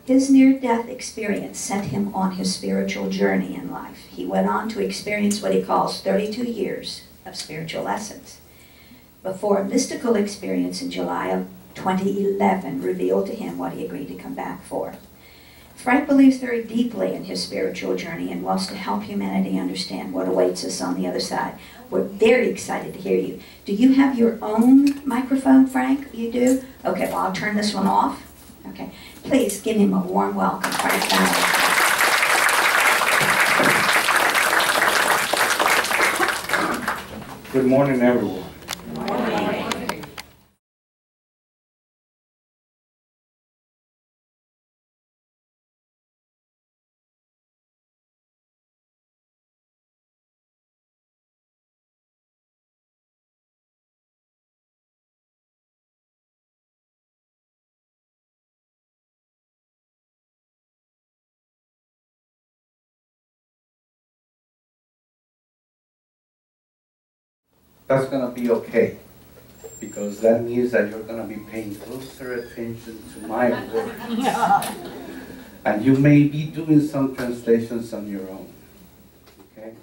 His near-death experience sent him on his spiritual journey in life. He went on to experience what he calls 32 years of spiritual lessons, before a mystical experience in July of 2011 revealed to him what he agreed to come back for. Frank believes very deeply in his spiritual journey and wants to help humanity understand what awaits us on the other side. We're very excited to hear you. Do you have your own microphone, Frank? You do? Okay, well, I'll turn this one off. Okay. Please give him a warm welcome, Frank. Good morning, everyone. Good morning. That's going to be okay, because that means that you're going to be paying closer attention to my words. And you may be doing some translations on your own. Okay?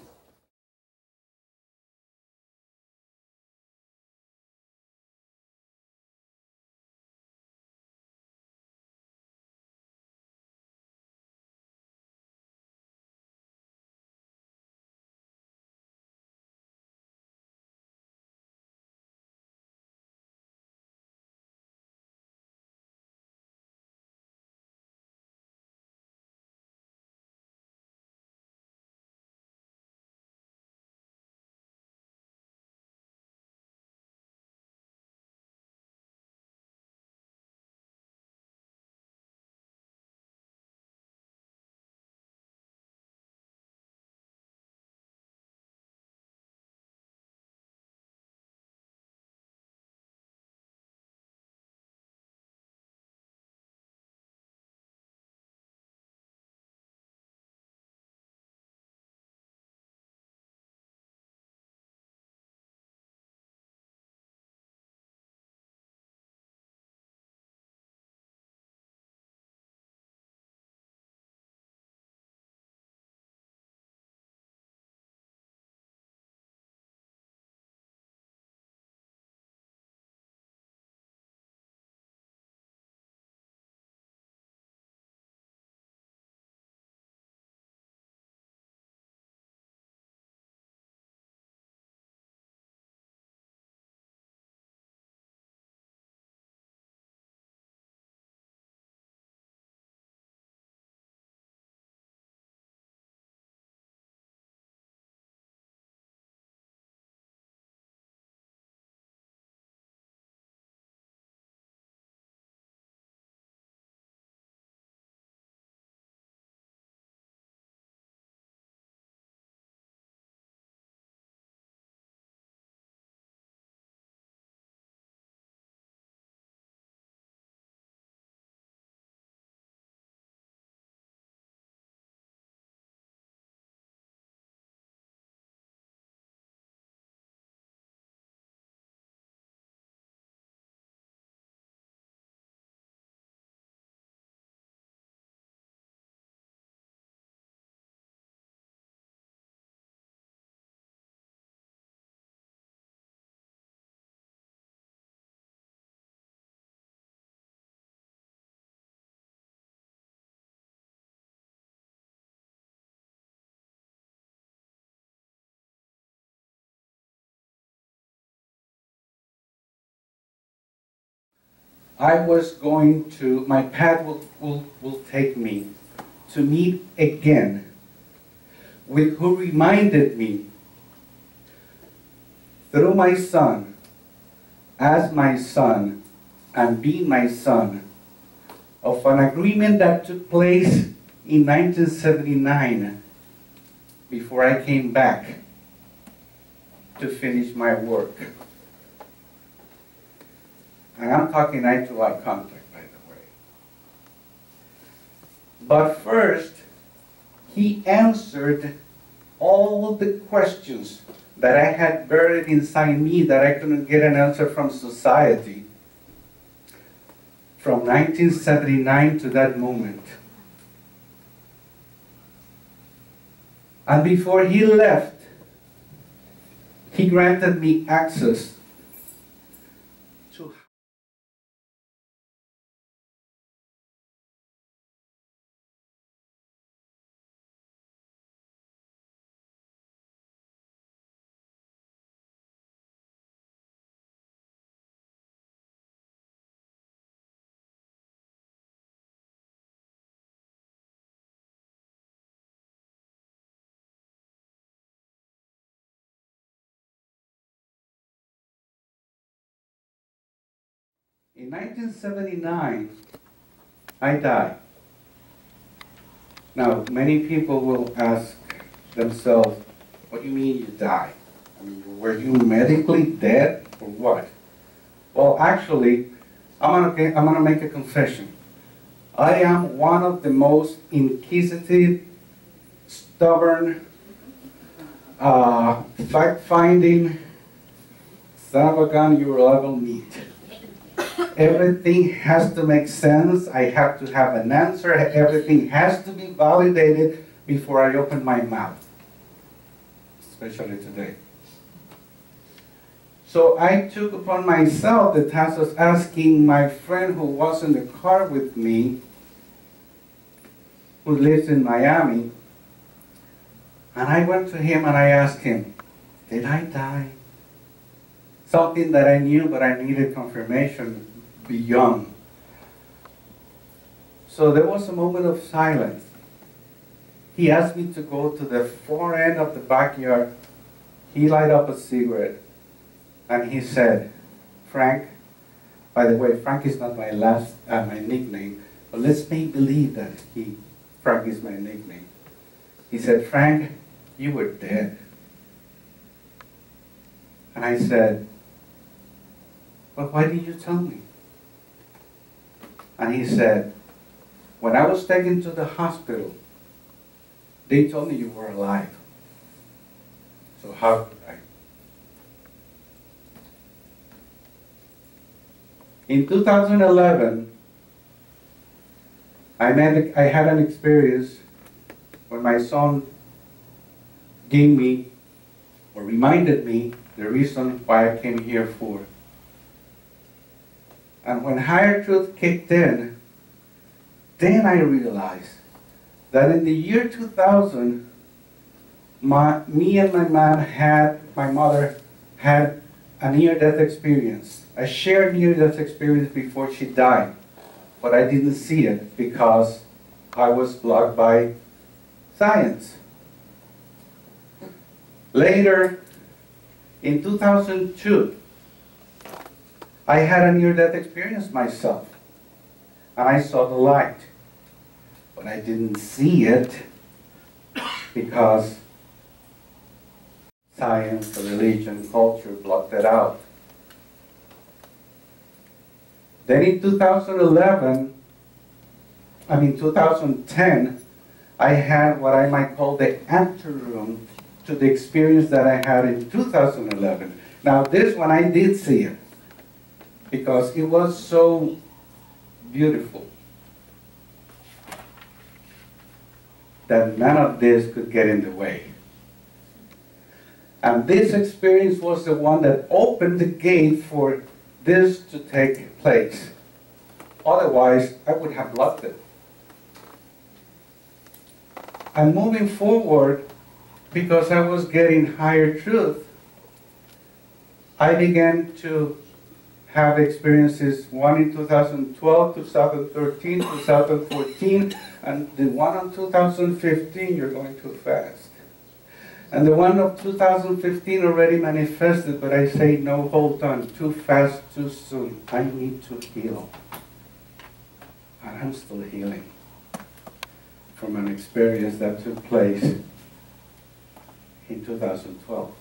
My path will take me to meet again with who reminded me through my son, as my son, and being my son, of an agreement that took place in 1979 before I came back to finish my work. And I'm talking eye-to-eye contact, by the way. But first, he answered all the questions that I had buried inside me that I couldn't get an answer from society. from 1979 to that moment. And before he left, he granted me access to In 1979, I died. Now, many people will ask themselves, what do you mean you died? I mean, were you medically dead or what? Well, actually, I'm gonna make a confession. I am one of the most inquisitive, stubborn, fact-finding son of a gun you will ever meet. Everything has to make sense. I have to have an answer. Everything has to be validated before I open my mouth, especially today. So I took upon myself the task of asking my friend who was in the car with me, who lives in Miami, and I went to him and I asked him, did I die? Something that I knew, but I needed confirmation beyond. So there was a moment of silence. He asked me to go to the far end of the backyard. He lighted up a cigarette and he said, Frank, by the way, Frank is not my my nickname, but let's make believe that Frank is my nickname. He said, Frank, you were dead. And I said, but why didn't you tell me? And he said, when I was taken to the hospital, they told me you were alive. So how could I? In 2011, I had an experience when my son gave me, or reminded me, the reason why I came here for. And when higher truth kicked in, then I realized that in the year 2000, me and my mother had a near-death experience, a shared near-death experience before she died. But I didn't see it because I was blocked by science. Later, in 2002, I had a near-death experience myself, and I saw the light. But I didn't see it because science, religion, culture blocked it out. Then in 2010, I had what I might call the anteroom to the experience that I had in 2011. Now this one I did see it because it was so beautiful that none of this could get in the way. And this experience was the one that opened the gate for this to take place. Otherwise, I would have blocked it. And moving forward, because I was getting higher truth, I began to have experiences, one in 2012, 2013, 2014, and the one in 2015, you're going too fast. And the one of 2015 already manifested, but I say, no, hold on, too fast, too soon. I need to heal. And I'm still healing from an experience that took place in 2012.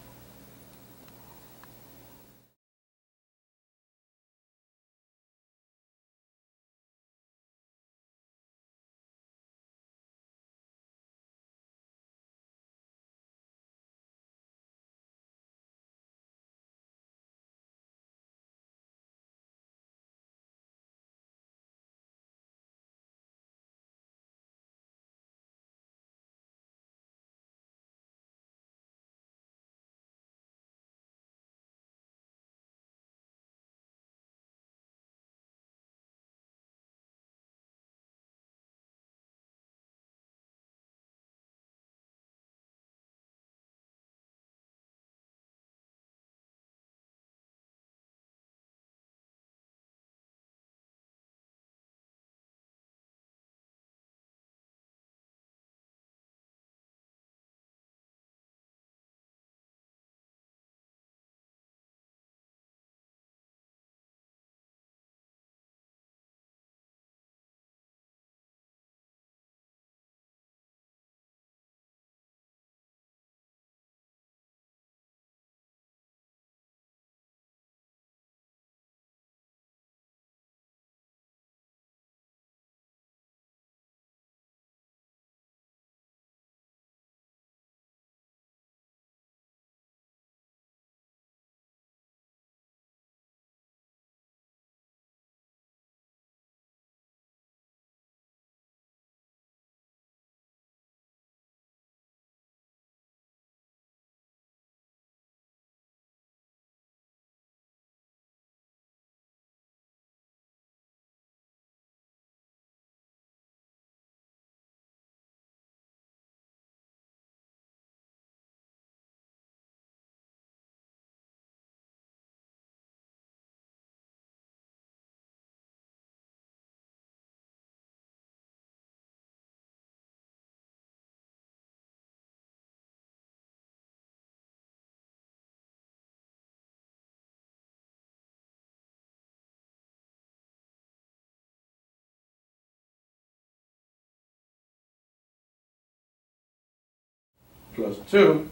plus 2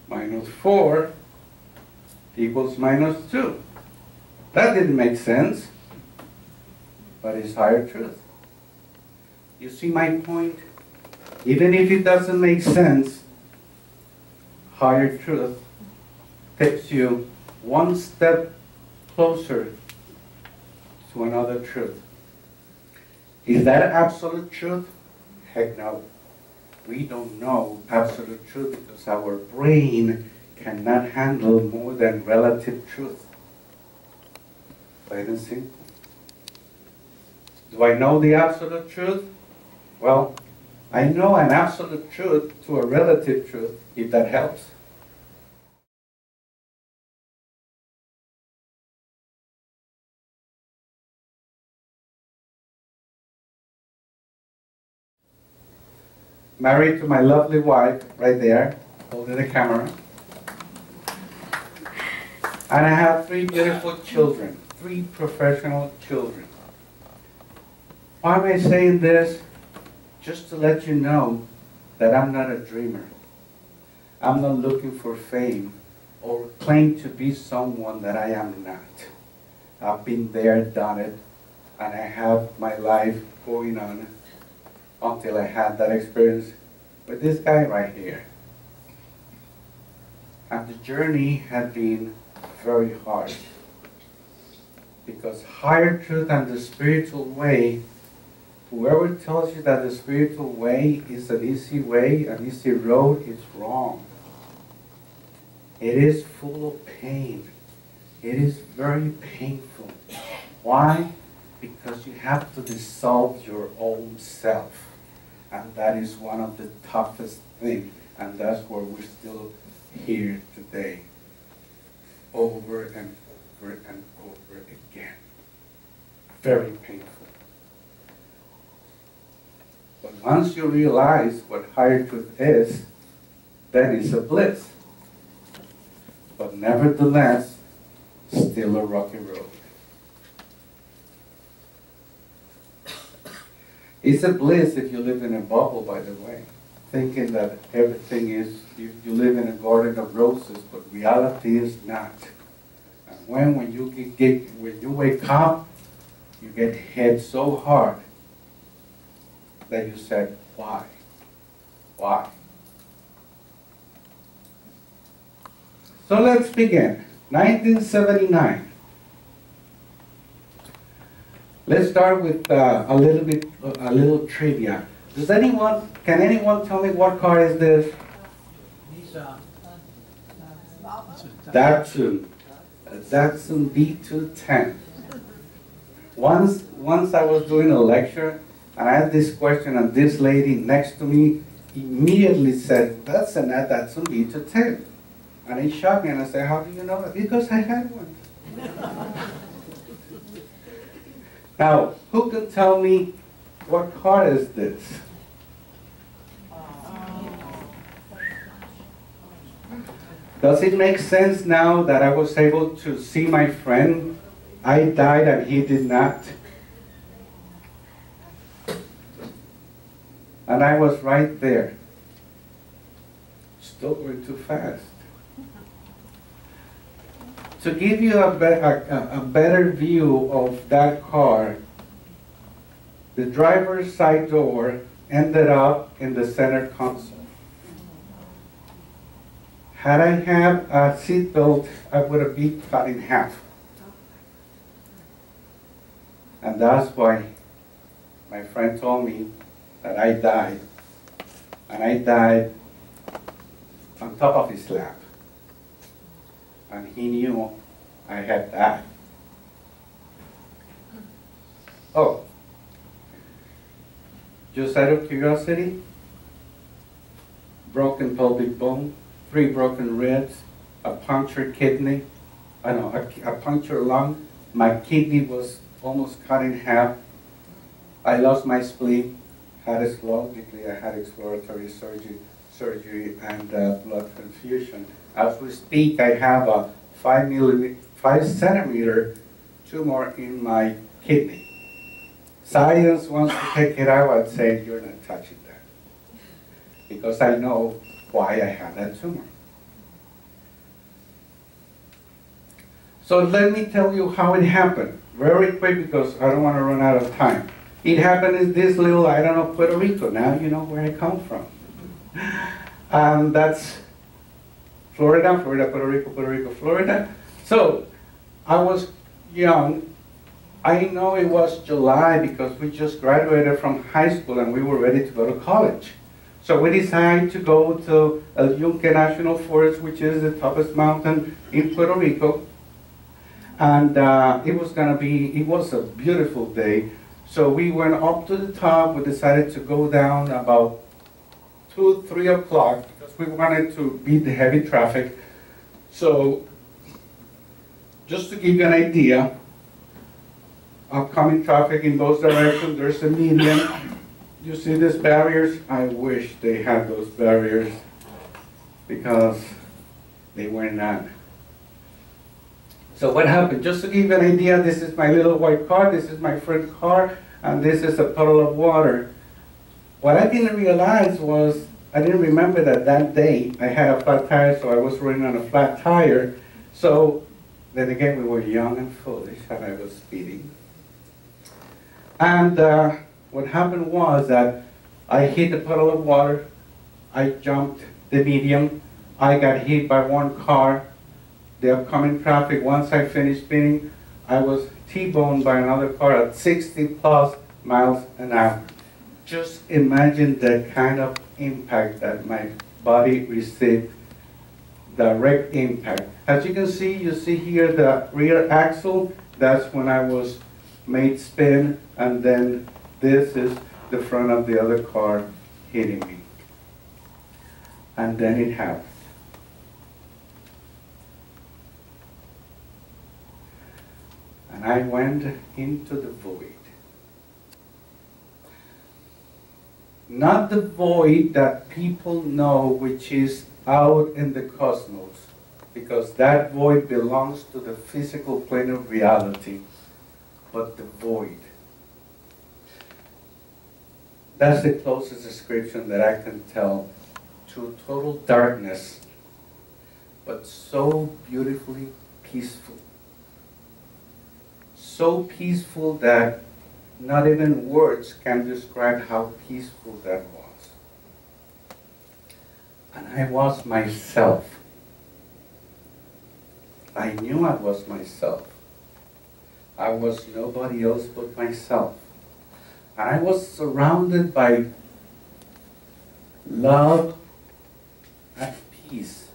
minus 4 equals minus 2. That didn't make sense, but it's higher truth. You see my point? Even if it doesn't make sense, higher truth takes you one step closer to another truth. Is that absolute truth? Heck no. We don't know absolute truth because our brain cannot handle more than relative truth. Plain and simple. Do I know the absolute truth? Well, I know an absolute truth to a relative truth, if that helps. Married to my lovely wife, right there, holding the camera. And I have 3 beautiful children, 3 professional children. Why am I saying this? Just to let you know that I'm not a dreamer. I'm not looking for fame or claim to be someone that I am not. I've been there, done it, and I have my life going on until I had that experience with this guy right here. And the journey had been very hard, because higher truth and the spiritual way, whoever tells you that the spiritual way is an easy way, an easy road, is wrong. It is full of pain. It is very painful. Why? Because you have to dissolve your own self. And that is one of the toughest things. And that's where we're still here today. Over and over and over again. Very painful. But once you realize what higher truth is, then it's a bliss. But nevertheless, still a rocky road. It's a bliss if you live in a bubble, by the way, thinking that everything is, you live in a garden of roses, but reality is not. And when you wake up, you get hit so hard that you said, why? Why? So let's begin. 1979. Let's start with a little trivia. Can anyone tell me what car is this? Datsun. A Datsun B210. Once I was doing a lecture, and I had this question, and this lady next to me immediately said, that's an Datsun B210. And it shocked me, and I said, how do you know that? Because I had one. Now, who can tell me what car is this? Does it make sense now that I was able to see my friend? I died and he did not. And I was right there. Still going too fast. To give you a better view of that car, the driver's side door ended up in the center console. Had I had a seat belt, I would have been cut in half. And that's why my friend told me that I died. And I died on top of his lap. And he knew I had died. Oh, just out of curiosity, broken pelvic bone, 3 broken ribs, a punctured kidney, a punctured lung. My kidney was almost cut in half. I lost my spleen, had it logically, I had exploratory surgery and blood transfusion. As we speak, I have a 5 centimeter tumor in my kidney. Science wants to take it out. I'd say you're not touching that, because I know why I had that tumor. So let me tell you how it happened, very quick, because I don't want to run out of time. It happened in this little, I don't know, Puerto Rico. Now you know where I come from. That's Florida, Puerto Rico, Florida. So I was young. I know it was July because we just graduated from high school and we were ready to go to college. So we decided to go to El Yunque National Forest, which is the toughest mountain in Puerto Rico. And it was a beautiful day. So we went up to the top. We decided to go down about 2, 3 o'clock because we wanted to beat the heavy traffic. So just to give you an idea, upcoming traffic in both directions, there's a median. You see these barriers? I wish they had those barriers because they were not. So what happened? Just to give you an idea, this is my little white car, this is my friend's car, and this is a puddle of water. What I didn't realize was, I didn't remember that that day I had a flat tire, so I was running on a flat tire. So then again, we were young and foolish, and I was speeding. And what happened was that I hit the puddle of water, I jumped the median, I got hit by one car. The upcoming traffic, once I finished spinning, I was T-boned by another car at 60 plus miles an hour. Just imagine the kind of impact that my body received, direct impact. As you see here the rear axle, that's when I was made spin, and then this is the front of the other car hitting me. And then it happened. And I went into the void. Not the void that people know, which is out in the cosmos, because that void belongs to the physical plane of reality, but the void. That's the closest description that I can tell to total darkness, but so beautifully peaceful. So peaceful that not even words can describe how peaceful that was. And I was myself. I knew I was myself. I was nobody else but myself. And I was surrounded by love and peace.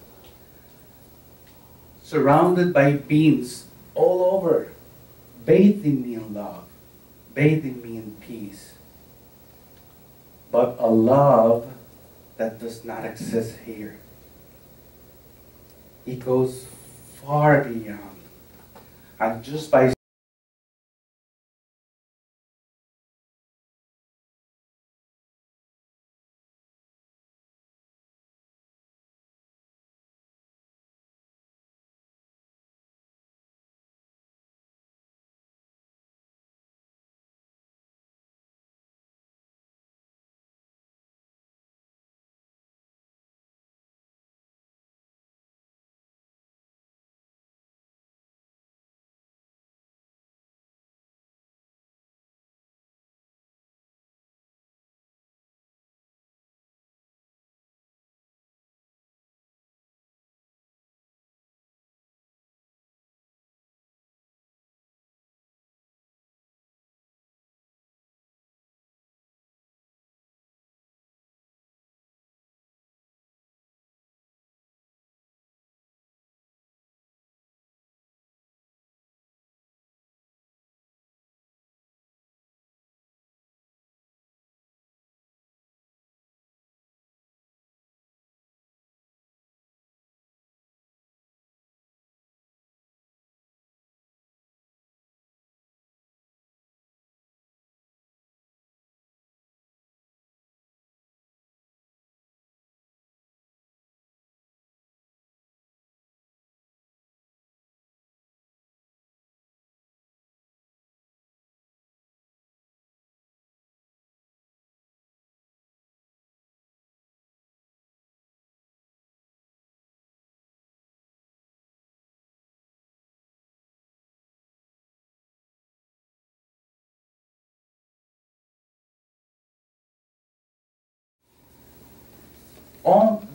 Surrounded by beings all over, bathing me in love, bathing me in peace. But a love that does not exist here. It goes far beyond. And just by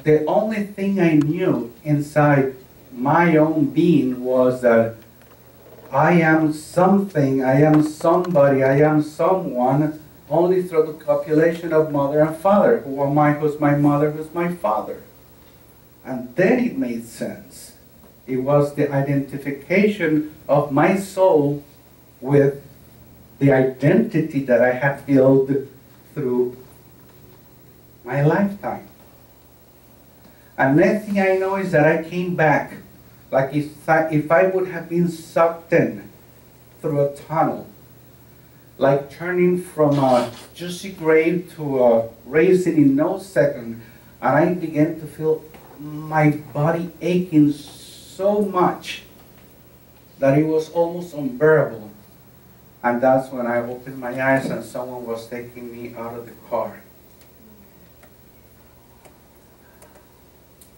the only thing I knew inside my own being was that I am something, I am somebody, I am someone only through the copulation of mother and father. Who am I? Who's my mother? Who's my father? And then it made sense. It was the identification of my soul with the identity that I had built through my lifetime. And next thing I know is that I came back, like if I would have been sucked in through a tunnel, like turning from a juicy grave to a raisin in no second, and I began to feel my body aching so much that it was almost unbearable. And that's when I opened my eyes and someone was taking me out of the car.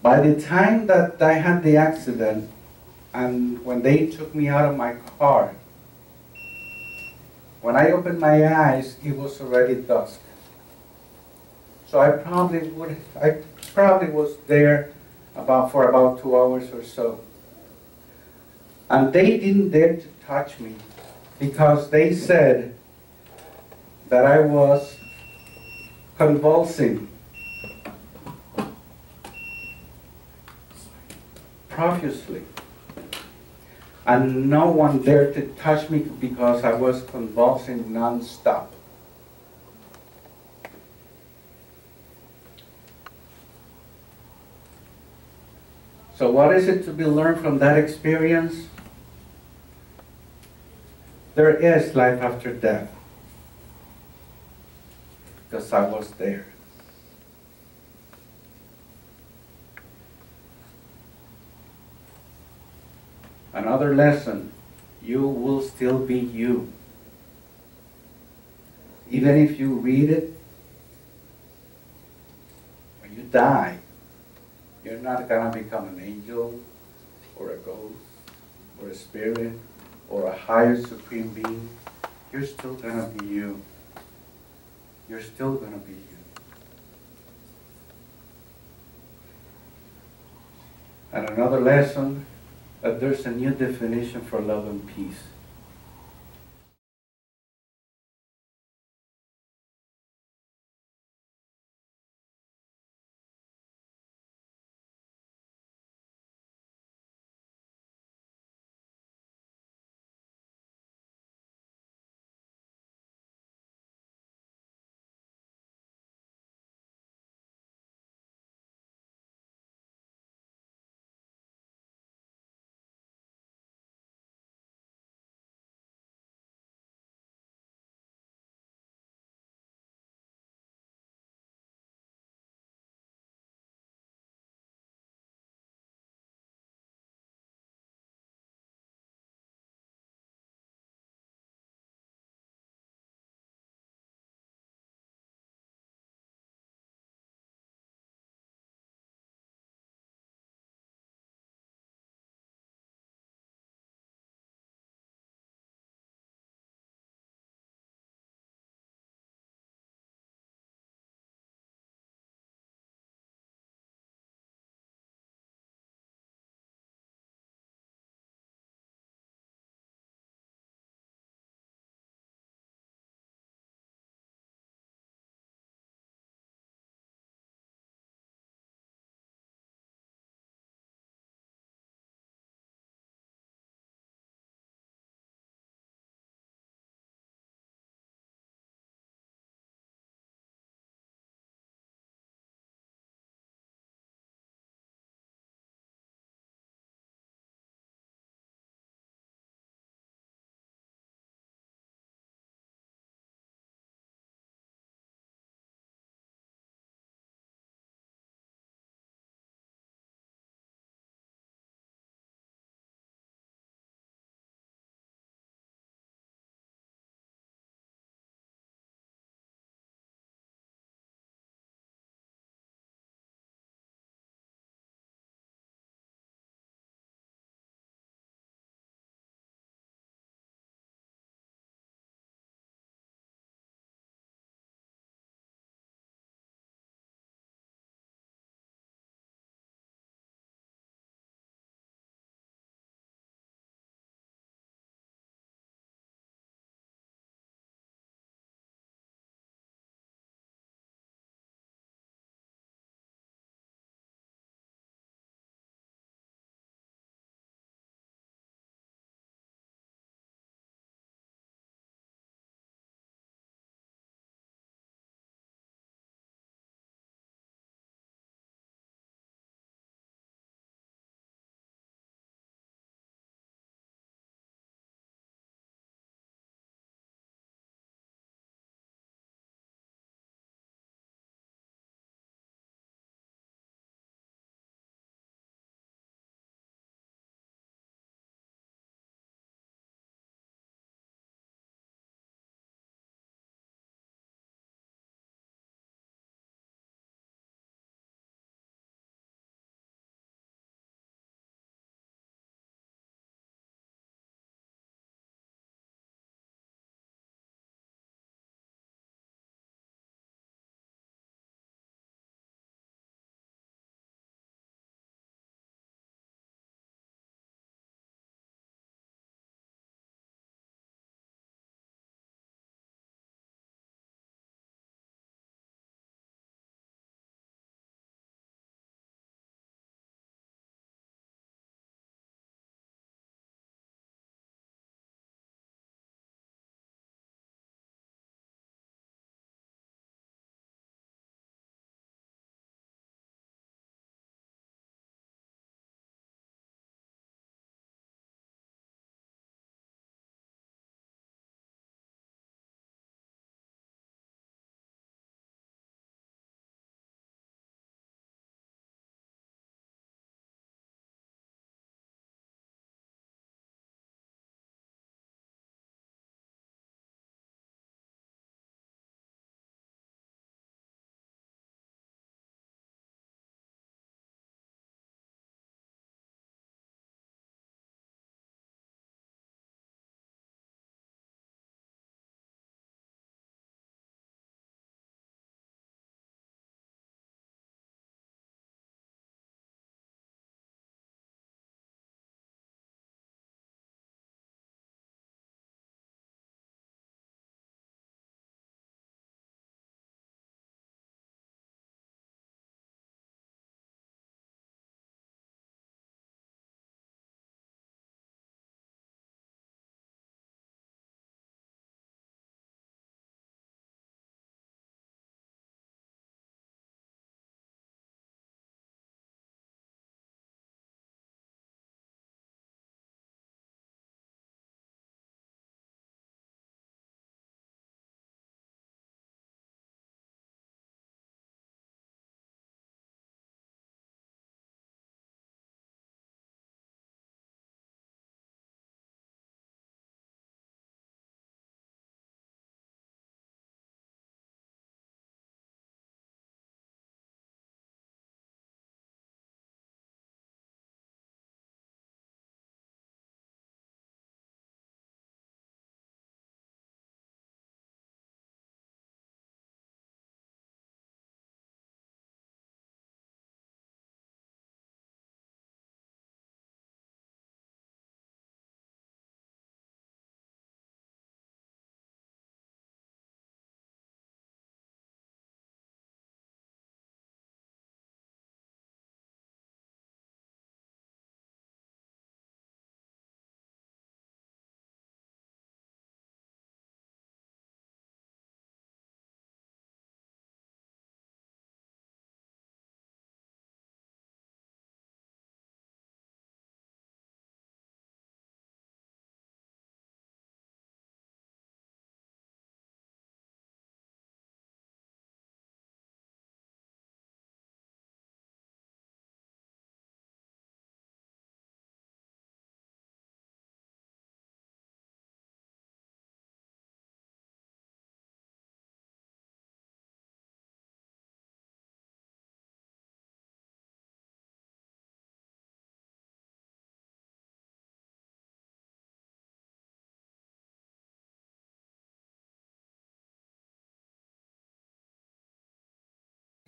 By the time that I had the accident, and when they took me out of my car, when I opened my eyes, it was already dusk. So I probably was there for about 2 hours or so. And they didn't dare to touch me because they said that I was convulsing profusely. And no one dared to touch me because I was convulsing non-stop. So what is it to be learned from that experience? There is life after death, because I was there. Another lesson, you will still be you. Even if you read it, when you die, you're not going to become an angel or a ghost or a spirit or a higher supreme being. You're still going to be you. You're still going to be you. And another lesson, that there's a new definition for love and peace.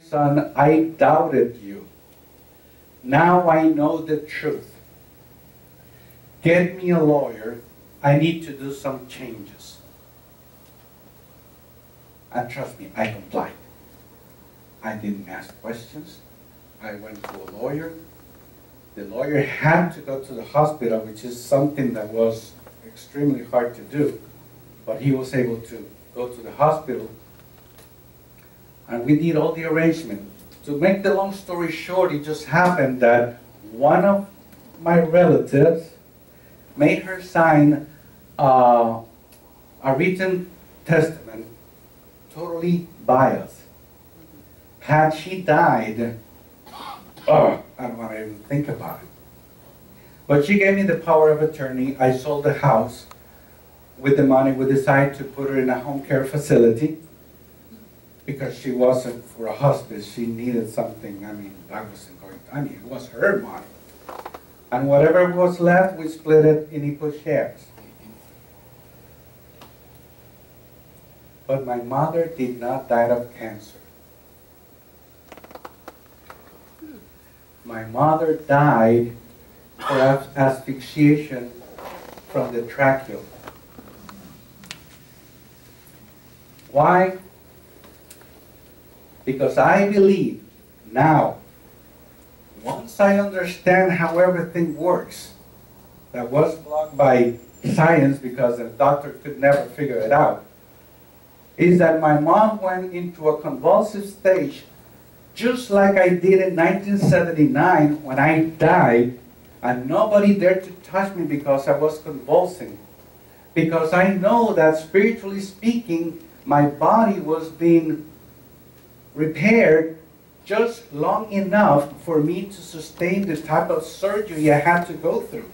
son, I doubted you. Now I know the truth. Get me a lawyer. I need to do some changes. And trust me, I complied. I didn't ask questions. I went to a lawyer. The lawyer had to go to the hospital, which is something that was extremely hard to do. But he was able to go to the hospital. And we did all the arrangement. To make the long story short, it just happened that one of my relatives made her sign a written testament totally biased. Had she died, I don't want to even think about it. But she gave me the power of attorney. I sold the house. With the money, we decided to put her in a home care facility because she wasn't for a hospice. She needed something. I mean, I wasn't going to, it was her money. And whatever was left, we split it in equal shares. But my mother did not die of cancer. My mother died for asphyxiation from the tracheal. Why? Because I believe now, once I understand how everything works, that was blocked by science because the doctor could never figure it out, is that my mom went into a convulsive stage just like I did in 1979 when I died, and nobody dared to touch me because I was convulsing. Because I know that spiritually speaking, my body was being repaired just long enough for me to sustain the type of surgery I had to go through.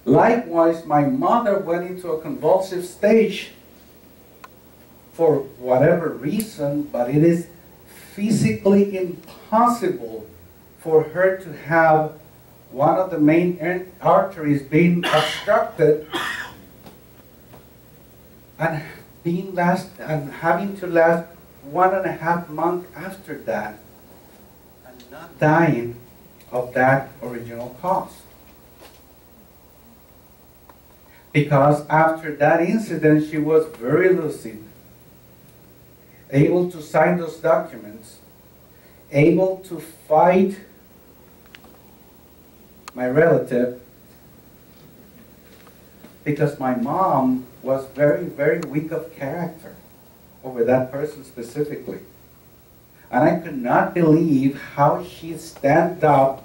Likewise, my mother went into a convulsive stage for whatever reason, but it is physically impossible for her to have one of the main arteries being obstructed and having to last 1.5 months after that and not dying of that original cause. Because after that incident, she was very lucid, able to sign those documents, able to fight my relative, because my mom was very, very weak of character over that person specifically. And I could not believe how she stand up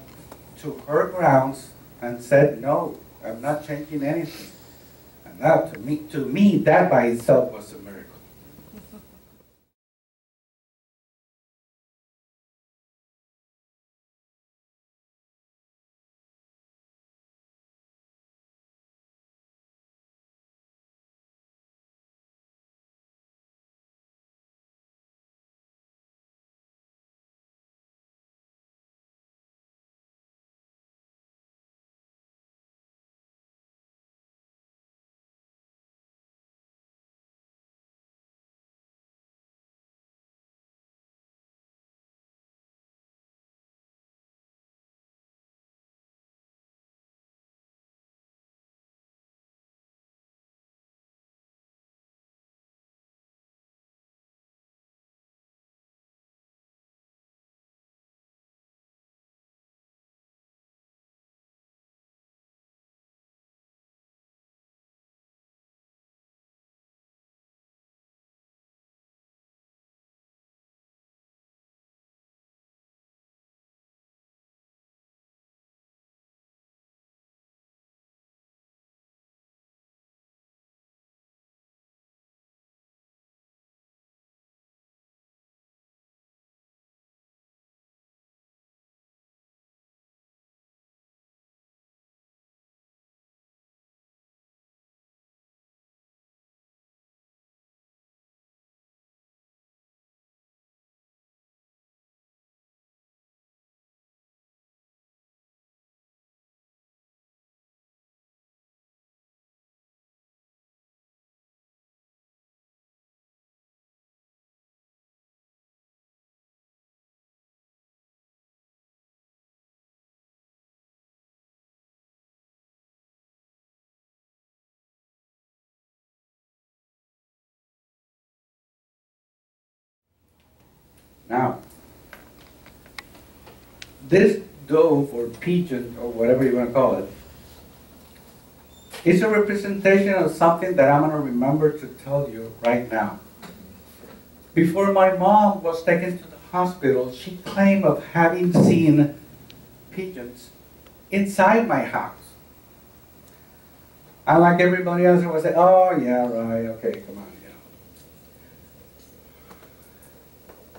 to her grounds and said, no, I'm not changing anything. And that, to me, that by itself was a miracle. Now, this dove or pigeon or whatever you want to call it is a representation of something that I'm going to remember to tell you right now. Before my mom was taken to the hospital, she claimed of having seen pigeons inside my house. And like everybody else, I was like, oh yeah, right, okay, come on, you know.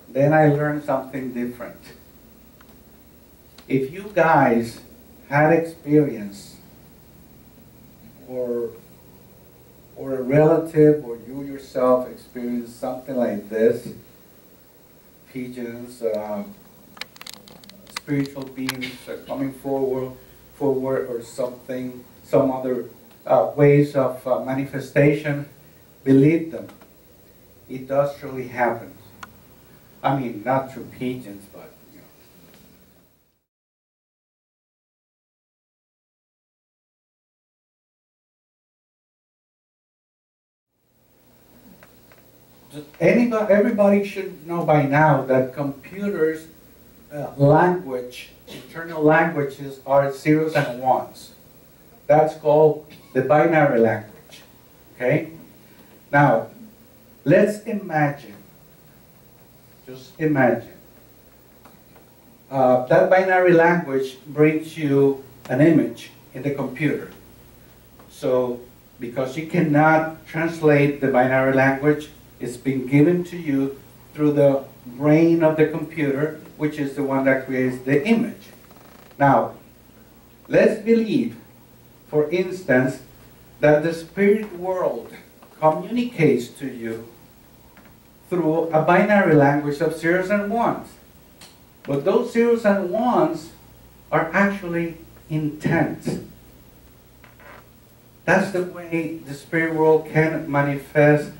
Then I learned something different. If you guys had experience, or a relative or you yourself experienced something like this, pigeons, spiritual beings coming forward, or something, some other ways of manifestation, believe them. It does truly happen. I mean, not through pigeons, but you know. Everybody should know by now that computers' language, internal languages, are zeros and ones. That's called the binary language. Okay? Now, let's imagine, just imagine, that binary language brings you an image in the computer. So, because you cannot translate the binary language, it's been given to you through the brain of the computer, which is the one that creates the image. Now, let's believe, for instance, that the spirit world communicates to you through a binary language of zeros and ones. But those zeros and ones are actually intent. That's the way the spirit world can manifest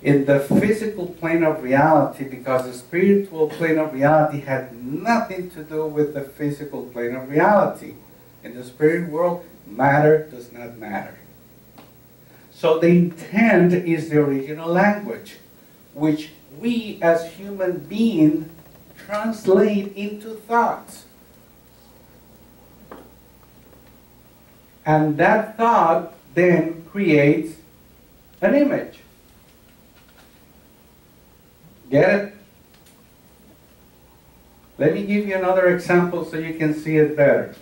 in the physical plane of reality, because the spiritual plane of reality had nothing to do with the physical plane of reality. In the spirit world, matter does not matter. So the intent is the original language, which we as human beings translate into thoughts. And that thought then creates an image. Get it? Let me give you another example so you can see it better.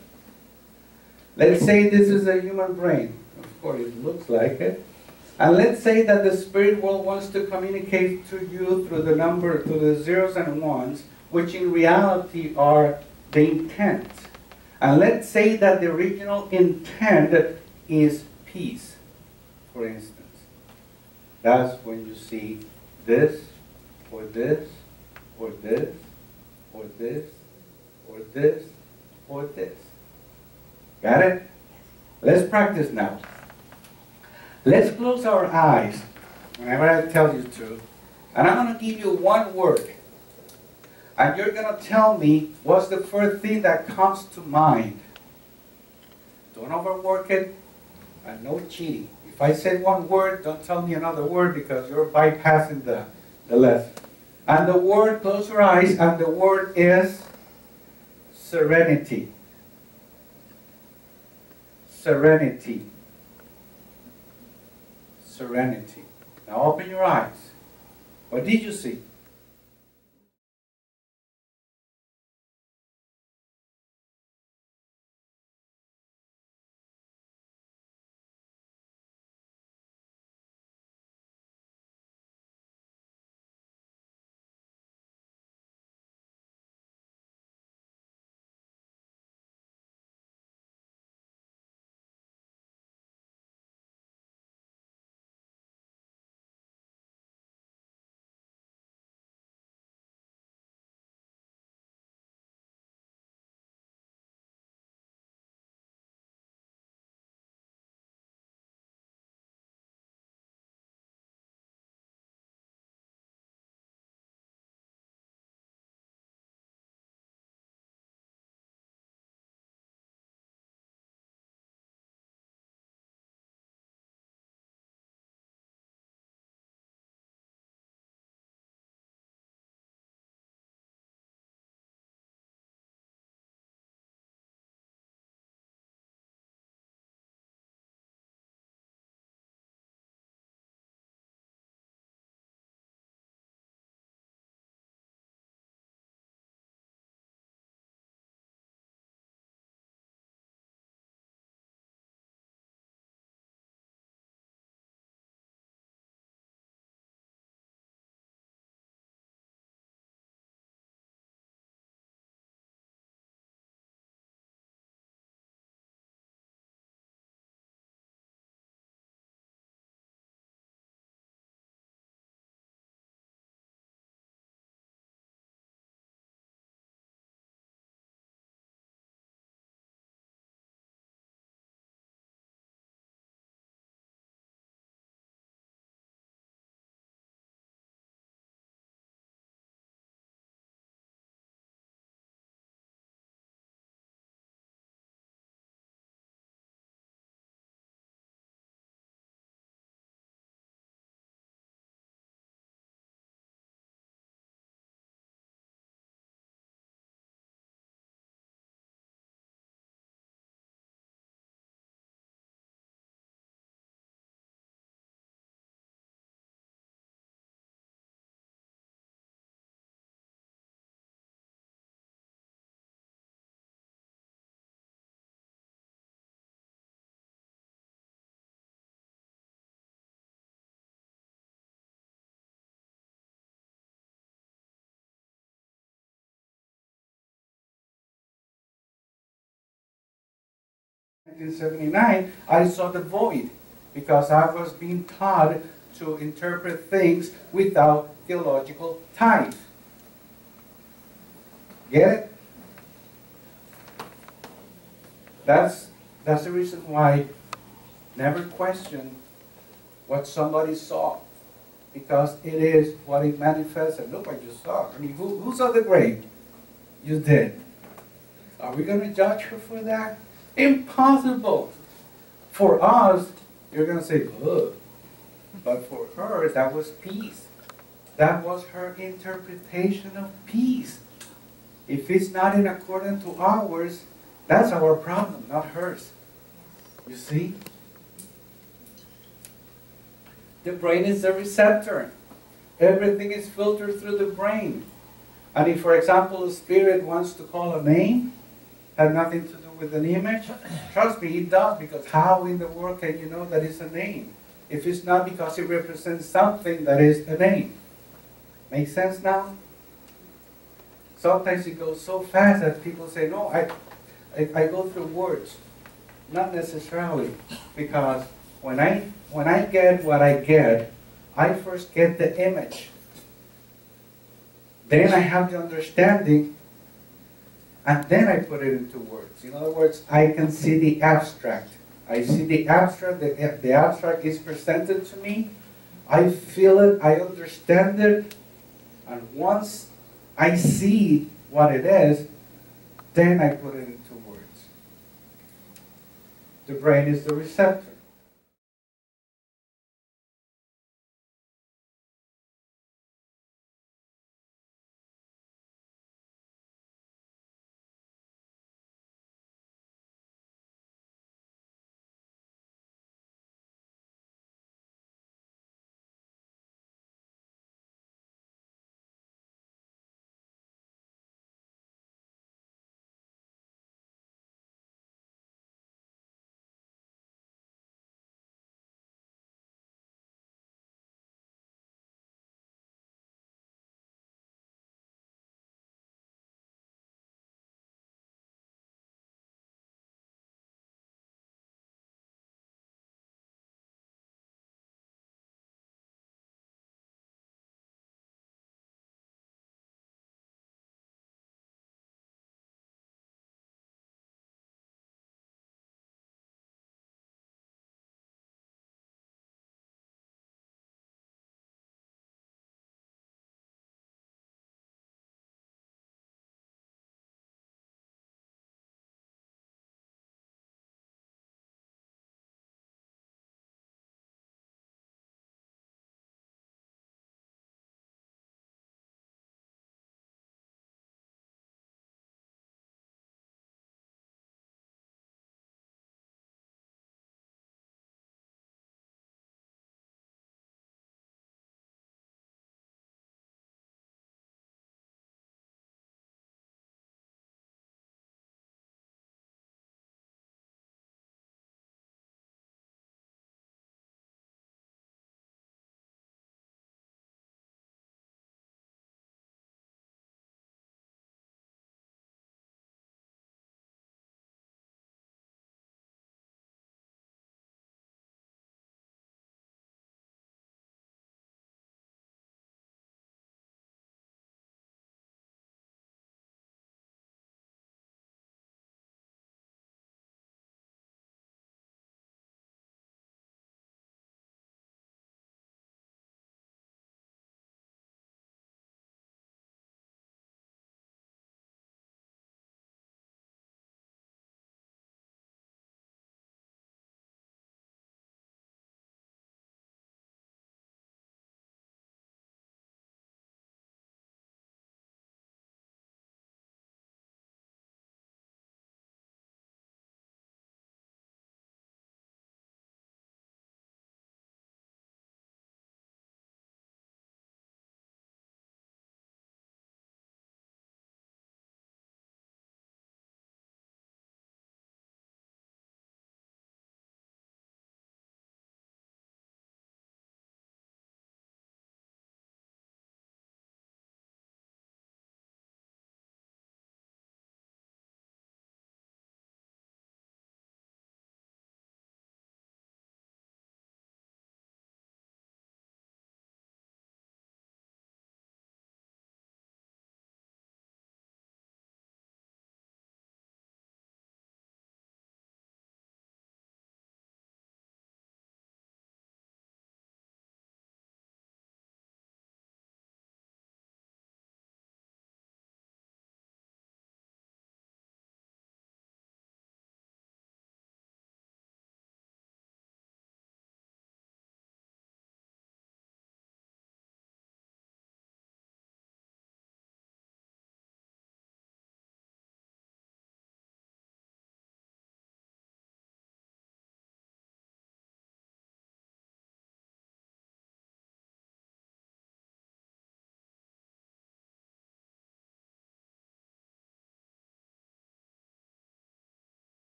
Let's say this is a human brain. Of course, it looks like it. And let's say that the spirit world wants to communicate to you through the zeros and ones, which in reality are the intent. And let's say that the original intent is peace, for instance. That's when you see this, or this, or this, or this, or this, or this. Got it? Let's practice now. Let's close our eyes whenever I tell you to. And I'm going to give you one word. And you're going to tell me what's the first thing that comes to mind. Don't overwork it, and no cheating. If I say one word, don't tell me another word, because you're bypassing the lesson. And the word, close your eyes, and the word is serenity. Serenity. Serenity. Now open your eyes. What did you see? 1979, I saw the void because I was being taught to interpret things without theological ties. Get it? That's the reason why never question what somebody saw, because it is what it manifested. Look what you saw. I mean, who saw the grave? You did. Are we going to judge her for that? Impossible. For us, you're going to say, ugh. But for her, that was peace. That was her interpretation of peace. If it's not in accordance to ours, that's our problem, not hers. You see? The brain is the receptor. Everything is filtered through the brain. And if, for example, a spirit wants to call a name, has nothing to do with an image, trust me, it does, because how in the world can you know that it's a name? If it's not because it represents something that is a name. Make sense now? Sometimes it goes so fast that people say, no, I go through words. Not necessarily, because when I get what I get, I first get the image. Then I have the understanding, and then I put it into words. In other words, I can see the abstract. I see the abstract, the abstract is presented to me, I feel it, I understand it, and once I see what it is, then I put it into words. The brain is the receptor.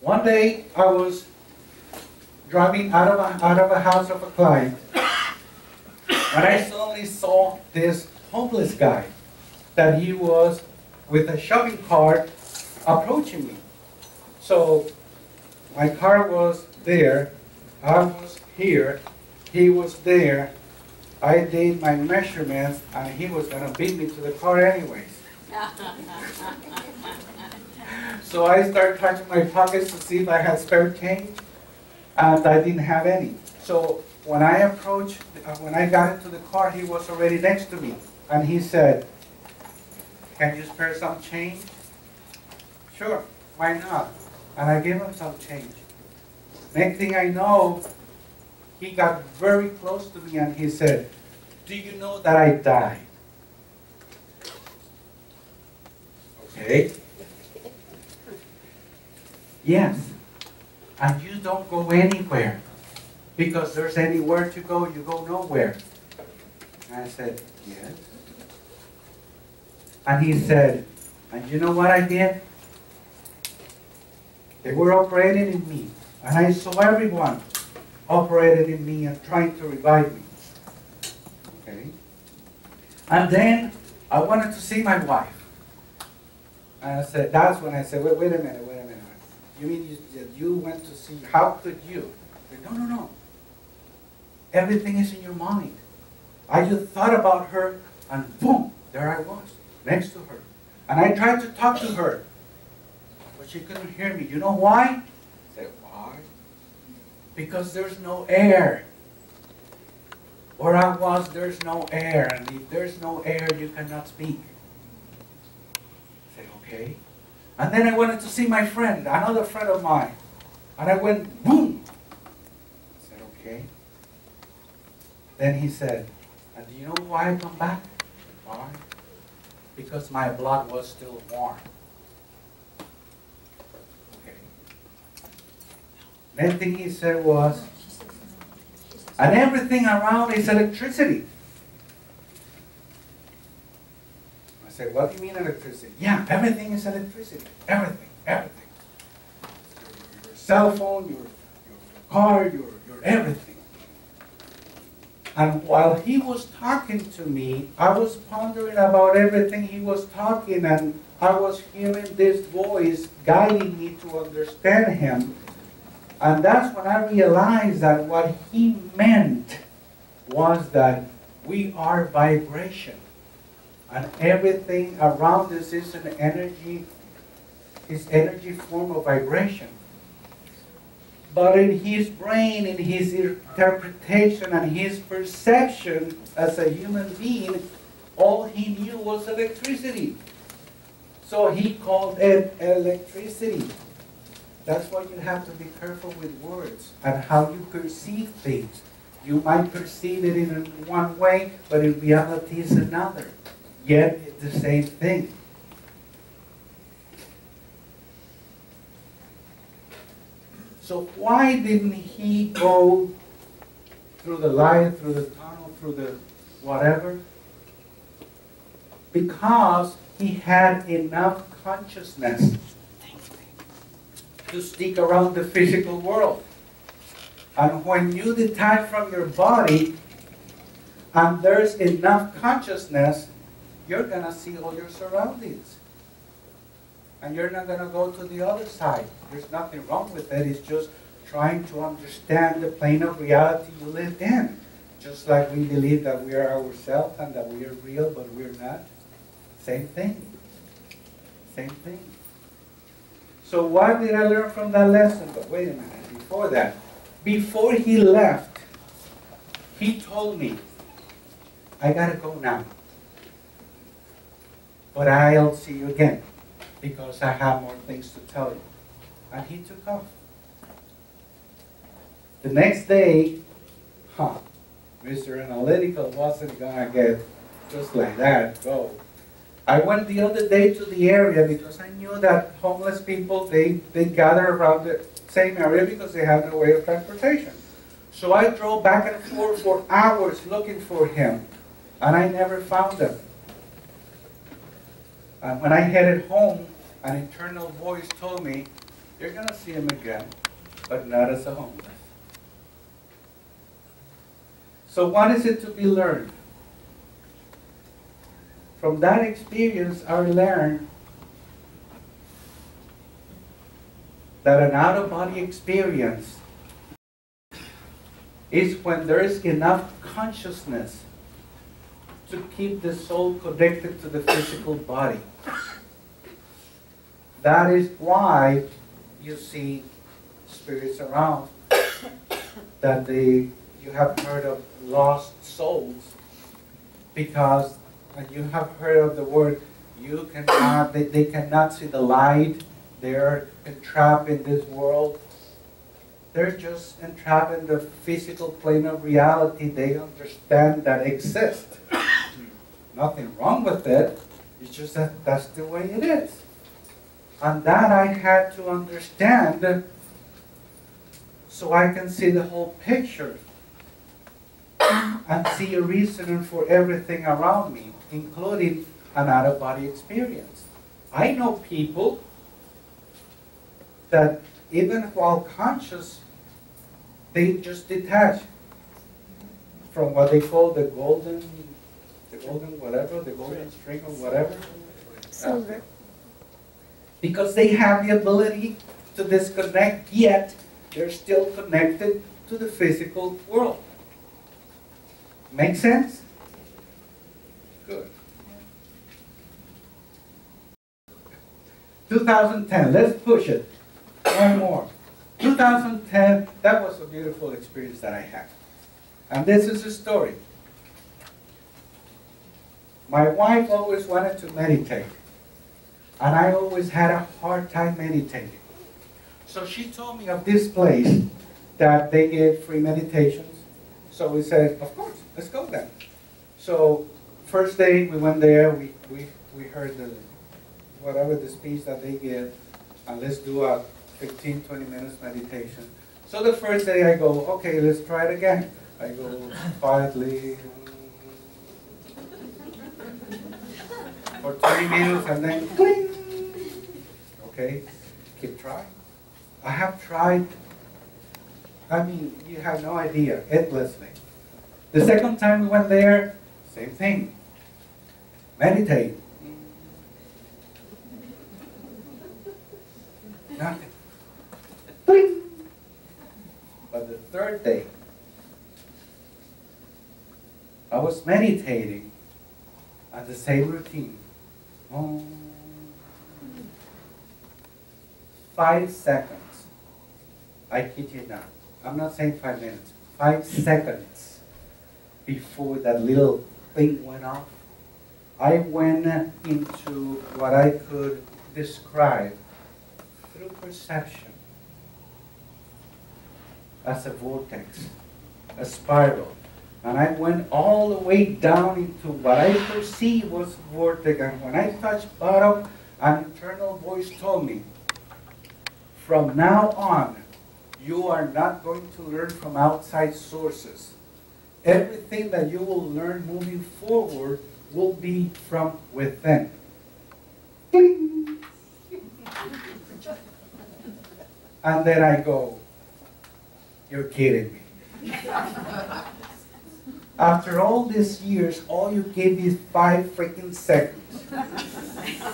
One day I was driving out of a house of a client, and I suddenly saw this homeless guy that he was with a shopping cart approaching me. So my car was there, I was here, he was there, I did my measurements, and he was going to beat me to the car anyways. So I started touching my pockets to see if I had spare change, and I didn't have any. So when I got into the car, he was already next to me, and he said, "Can you spare some change?" "Sure, why not?" And I gave him some change. Next thing I know, he got very close to me and he said, "Do you know that I died?" Okay. "Yes. And you don't go anywhere. Because there's anywhere to go, you go nowhere." And I said, "Yes." And he said, "And you know what I did? They were operating in me. And I saw everyone operating in me and trying to revive me." Okay. And then I wanted to see my wife. And I said, that's when I said, wait a minute. You mean you went to see, how could you? I said, no. Everything is in your mind. I just thought about her, and boom, there I was, next to her. And I tried to talk to her, but she couldn't hear me. You know why? I said, why? Because there's no air. Where I was, there's no air. And if there's no air, you cannot speak. I said, okay. And then I wanted to see my friend, another friend of mine. And I went, boom. I said, okay. Then he said, "And do you know why I come back?" "Why?" "Because my blood was still warm." Okay. Next thing he said was, "And everything around is electricity." I said, "What do you mean electricity?" "Yeah, everything is electricity. Everything. Your cell phone, your car, your everything." And while he was talking to me, I was pondering about everything he was talking, and I was hearing this voice guiding me to understand him. And that's when I realized that what he meant was that we are vibration. And everything around us is an energy form of vibration. But in his brain, in his interpretation and his perception as a human being, all he knew was electricity. So he called it electricity. That's why you have to be careful with words and how you perceive things. You might perceive it in one way, but in reality it's another. Yet it's the same thing. So why didn't he go through the light, through the tunnel, through the whatever? Because he had enough consciousness to stick around the physical world. And when you detach from your body and there's enough consciousness, you're going to see all your surroundings. And you're not going to go to the other side. There's nothing wrong with it. It's just trying to understand the plane of reality you live in. Just like we believe that we are ourselves and that we are real, but we're not. Same thing. Same thing. So what did I learn from that lesson? But wait a minute, before that. Before he left, he told me, "I got to go now. But I'll see you again, because I have more things to tell you." And he took off. The next day, Mr. Analytical wasn't going to get just like that, go. I went the other day to the area because I knew that homeless people, they gather around the same area because they have no way of transportation. So I drove back and forth for hours looking for him, and I never found him. And when I headed home, an internal voice told me, You're going to see him again, but not as a homeless. So what is it to be learned? From that experience, I learned that an out-of-body experience is when there is enough consciousness to keep the soul connected to the physical body. That is why you see spirits around, that you have heard of lost souls, because you have heard of the word, they cannot see the light, they're entrapped in this world. They're just entrapped in the physical plane of reality they understand that exists. Nothing wrong with it, it's just that that's the way it is. And that I had to understand so I can see the whole picture and see a reason for everything around me, including an out-of-body experience. I know people that even while conscious, they just detach from what they call the golden whatever, the golden string or whatever. Silver. Because they have the ability to disconnect, yet they're still connected to the physical world. Make sense? Good. 2010, let's push it. One more. 2010, that was a beautiful experience that I had. And this is a story. My wife always wanted to meditate. And I always had a hard time meditating. So she told me of this place that they give free meditations. So we said, of course, let's go then. So first day we went there, we heard whatever the speech that they give, and let's do a 15, 20 minutes meditation. So the first day I go, okay, let's try it again. I go quietly for 20 minutes and then cling. Okay, keep trying. I have tried, I mean, you have no idea, endlessly. The second time we went there, same thing. Meditate. Nothing. Bling. But the third day, I was meditating at the same routine. 5 seconds. I kid you not. I'm not saying 5 minutes. 5 seconds before that little thing went off, I went into what I could describe through perception as a vortex, a spiral. And I went all the way down into what I perceived was vortex. And when I touched bottom, an internal voice told me, from now on, you are not going to learn from outside sources. Everything that you will learn moving forward will be from within. Bling. And then I go, you're kidding me. After all these years, all you gave me is 5 freaking seconds.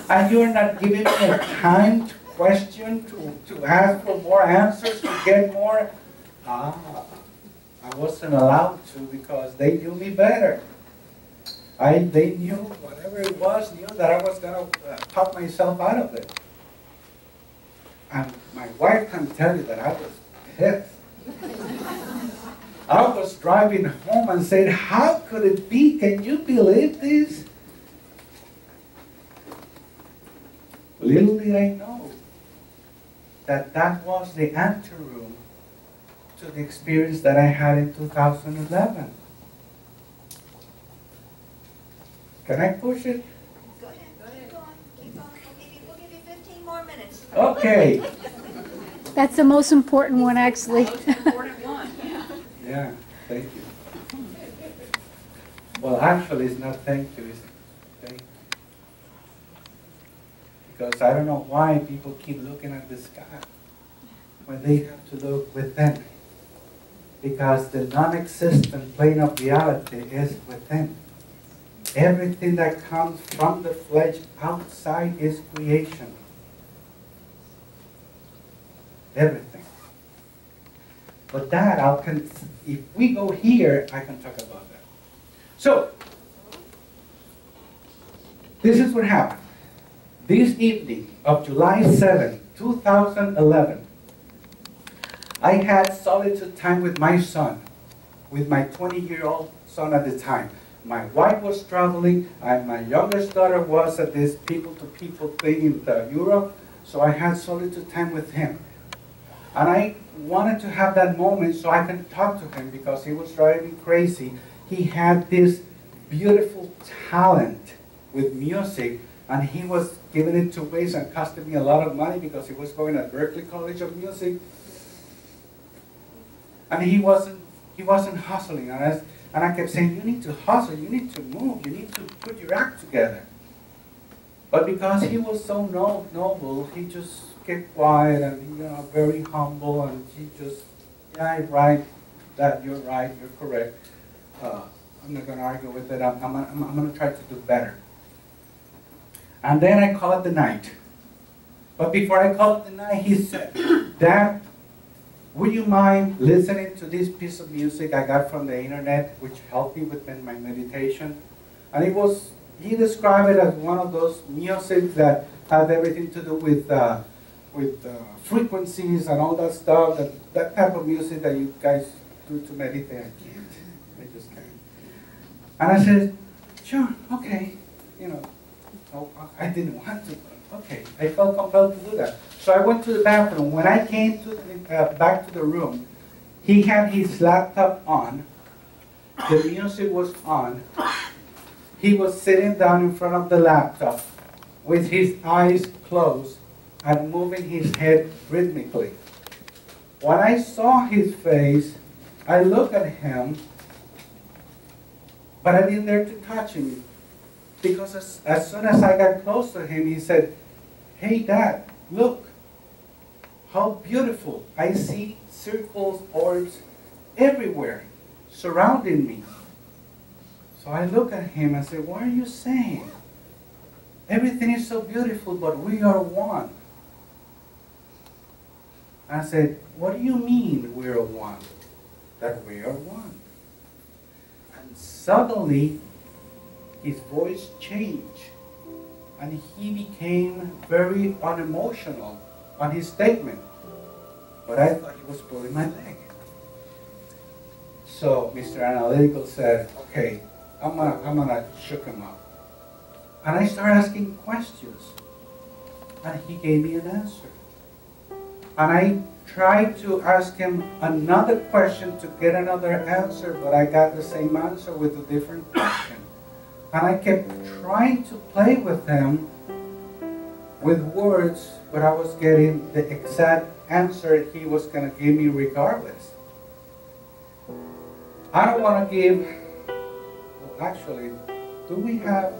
And you're not giving me a time to question, to ask for more answers, to get more. I wasn't allowed to because they knew me better. They knew, whatever it was, knew that I was going to talk myself out of it. And my wife can tell you that I was pissed. I was driving home and said, how could it be? Can you believe this? Little did I know that that was the anteroom to the experience that I had in 2011. Can I push it? Go ahead. Keep on. Keep on. We'll give you 15 more minutes. Okay. That's the most important one, actually. Most important one, yeah. Yeah, thank you. Well, actually, it's not thank you, it's thank you. Because I don't know why people keep looking at the sky. when they have to look within. Because the non-existent plane of reality is within. Everything that comes from the flesh outside is creation. Everything. But that, if we go here, I can talk about that. So, this is what happened. This evening of July 7, 2011, I had solitude time with my son, with my 20-year-old son at the time. My wife was traveling, and my youngest daughter was at this people-to-people thing in Europe, so I had solitude time with him. And I wanted to have that moment so I can talk to him because he was driving me crazy. He had this beautiful talent with music, and he was giving it to waste and costing me a lot of money because he was going to Berklee College of Music. And he wasn't hustling. And I kept saying, you need to hustle, you need to move, you need to put your act together. But because he was so noble, he just kept quiet and very humble, and he just, yeah, right, that you're right, you're correct. I'm not going to argue with it. I'm going to try to do better. And then I called it the night. But before I called it the night, he said, Dad, would you mind listening to this piece of music I got from the internet, which helped me with my meditation? And he described it as one of those music that has everything to do with frequencies and all that stuff, that type of music that you guys do to meditate. I can't. I just can't. And I said, sure, okay. I didn't want to, but okay. I felt compelled to do that. So I went to the bathroom. When I came back to the room, he had his laptop on. The music was on. He was sitting down in front of the laptop with his eyes closed and moving his head rhythmically. When I saw his face, I looked at him, but I didn't dare to touch him. Because as soon as I got close to him, he said, hey, Dad, look, how beautiful. I see circles, orbs everywhere surrounding me. So I look at him and say, what are you saying? Everything is so beautiful, but we are one. I said, what do you mean we're one? That we are one. And suddenly, his voice changed, and he became very unemotional on his statement. But I thought he was pulling my leg. So Mr. Analytical said, okay, I'm gonna shook him up. And I started asking questions, and he gave me an answer. And I tried to ask him another question to get another answer, but I got the same answer with a different question. And I kept trying to play with him with words, but I was getting the exact answer he was going to give me regardless. I don't want to give, well, actually, do we have,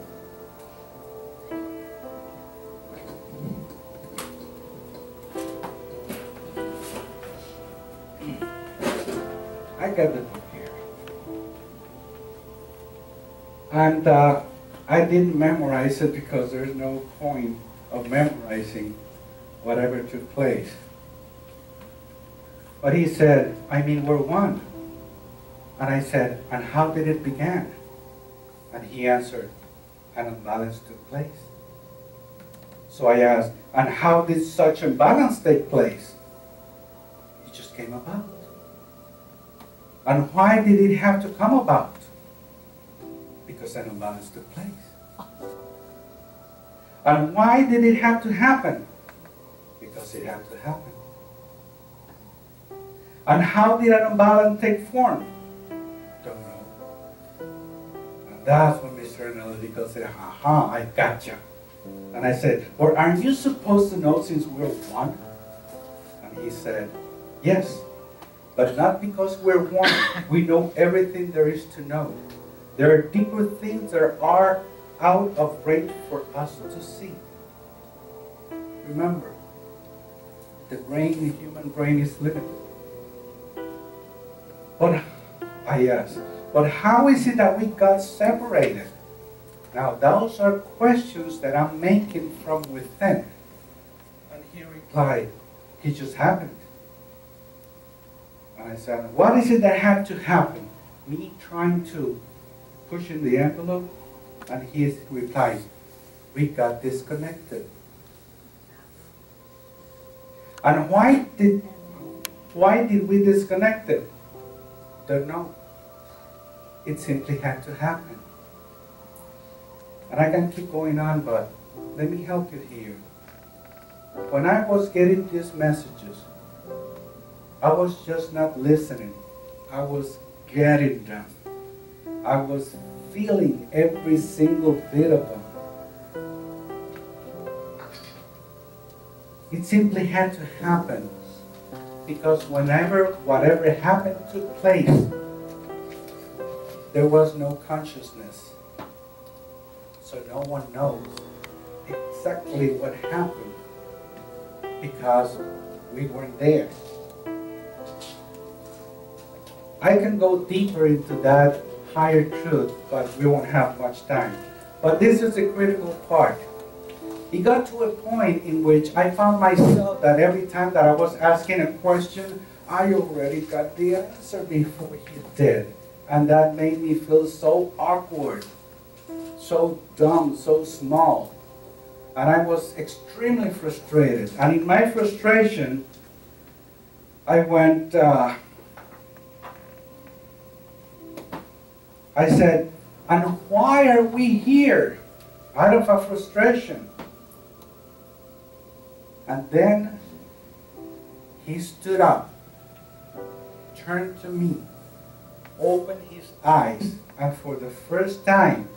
I got the book here. And I didn't memorize it because there's no point of memorizing whatever took place. But he said, I mean, we're one. And I said, and how did it begin? And he answered, an imbalance took place. So I asked, and how did such imbalance take place? It just came about. And why did it have to come about? Because an imbalance took place. And why did it have to happen? Because it had to happen. And how did an imbalance take form? Don't know. And that's when Mr. Analytical said, aha, I gotcha. And I said, well, aren't you supposed to know since we're one? And he said, yes, but not because we're one. We know everything there is to know. There are deeper things that are out of range for us to see. Remember, The human brain is limited. But I asked, but how is it that we got separated? Now, those are questions that I'm making from within. And he replied, it just happened. And I said, what is it that had to happen? Me trying to push in the envelope? And he replied, we got disconnected. And why did we disconnect it? Don't know. It simply had to happen. And I can keep going on, but let me help you here. When I was getting these messages, I was just not listening. I was getting them. I was feeling every single bit of them. It simply had to happen. Because whatever happened took place, there was no consciousness. So no one knows exactly what happened because we weren't there. I can go deeper into that higher truth, but we won't have much time. But this is the critical part. It got to a point in which I found myself that every time that I was asking a question, I already got the answer before he did. And that made me feel so awkward, so dumb, so small. And I was extremely frustrated. And in my frustration, I went, I said, and why are we here? Out of a frustration. And then he stood up, turned to me, opened his eyes, and for the first time,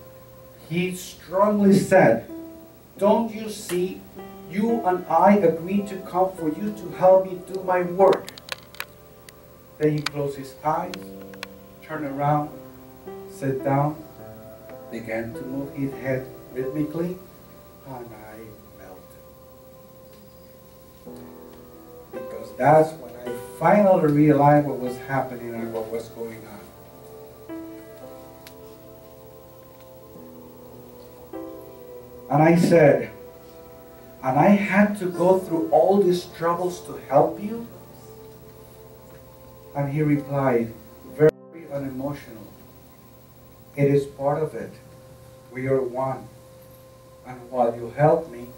he strongly said, don't you see, you and I agreed to come for you to help me do my work. Then he closed his eyes, turned around, sat down, began to move his head rhythmically, and I melted. Because that's when I finally realized what was happening and what was going on. And I said, and I had to go through all these troubles to help you? And he replied, very unemotional. It is part of it. We are one. And while you help me,